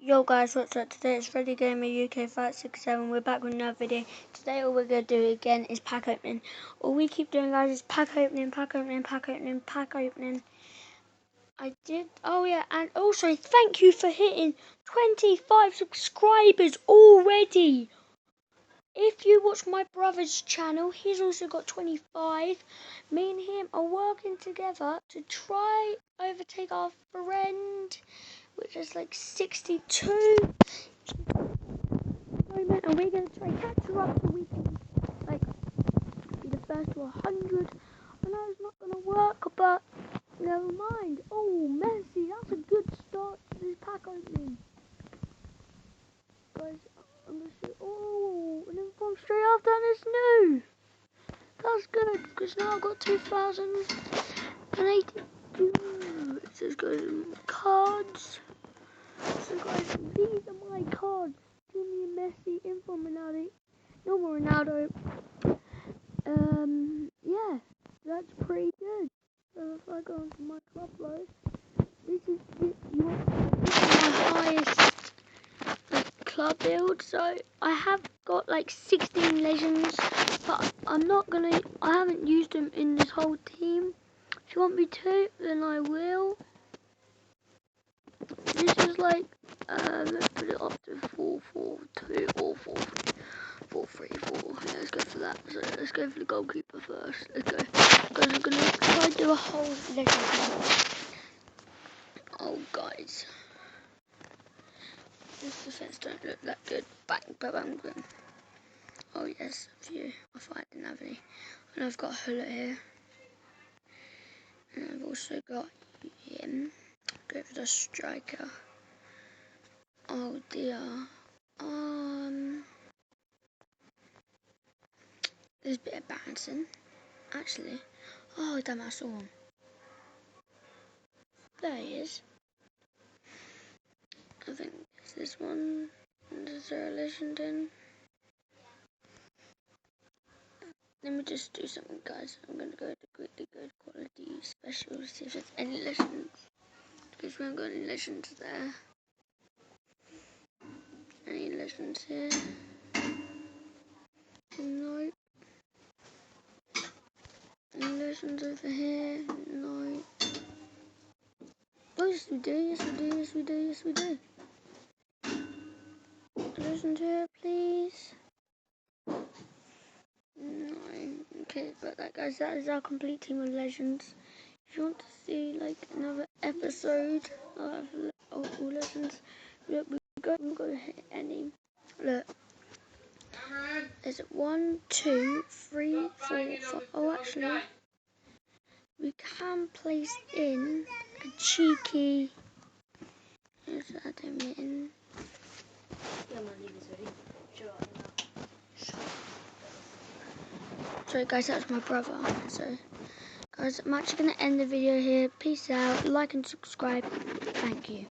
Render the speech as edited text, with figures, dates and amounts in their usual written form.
Yo guys, what's up? Today it's Freddy Gamer UK 567. We're back with another video. Today all we're going to do again is pack opening. All we keep doing, guys, is pack opening, pack opening, pack opening, pack opening. Oh yeah, and also thank you for hitting 25 subscribers already. If you watch my brother's channel, he's also got 25. Me and him are working together to try overtake our friend, which is like 62 moment, and we're going to try and catch her up so we can like be the first to 100. I know it's not going to work, but never mind. Oh, Messi, that's a good start to this pack opening. Guys, I'm going to shoot. Oh, and then bomb straight after, and it's new. That's good, because now I've got 2,082. So let's go to cards. So guys, these are my cards. Jimmy, Messi, Info, Ronaldo, normal Ronaldo. Yeah, that's pretty good. So if I go into my club load, this is my highest club build. So I have got like 16 legends, but I haven't used them in this whole team. If you want me to, then I will. This is like, let's put it up to 4-4-2 or 4-3-4. Yeah, let's go for that. So let's go for the goalkeeper first. Let's go. Guys, I'm going to try and do a whole legend. Oh, guys. This defense don't look that good. Bang, bang, bang, bang. Oh, yes, a few. I thought I didn't have any. And I've got Hullet here. And I've also got him. Go for the striker. Oh, dear. There's a bit of bouncing, actually. Oh, damn, I saw him. There he is. I think it's this one. Is there a legend in? Let me just do something, guys. I'm going to go to quickly go to quality special, see if there's any legends. Because we haven't got any legends there. Any legends here? Nope. Any legends over here? No. Oh, yes we do, yes we do, yes we do, yes we do. Legend here, please. No. Okay, but that, guys, that is our complete team of legends. If you want to see like another episode of all legends, look, we've got to hit any. Look, there's 1, 2, 3, 4, 5. Oh, actually, we can place in a cheeky. Here's that in. Sorry, guys, that's my brother. So, guys, I'm actually going to end the video here. Peace out, like and subscribe. Thank you.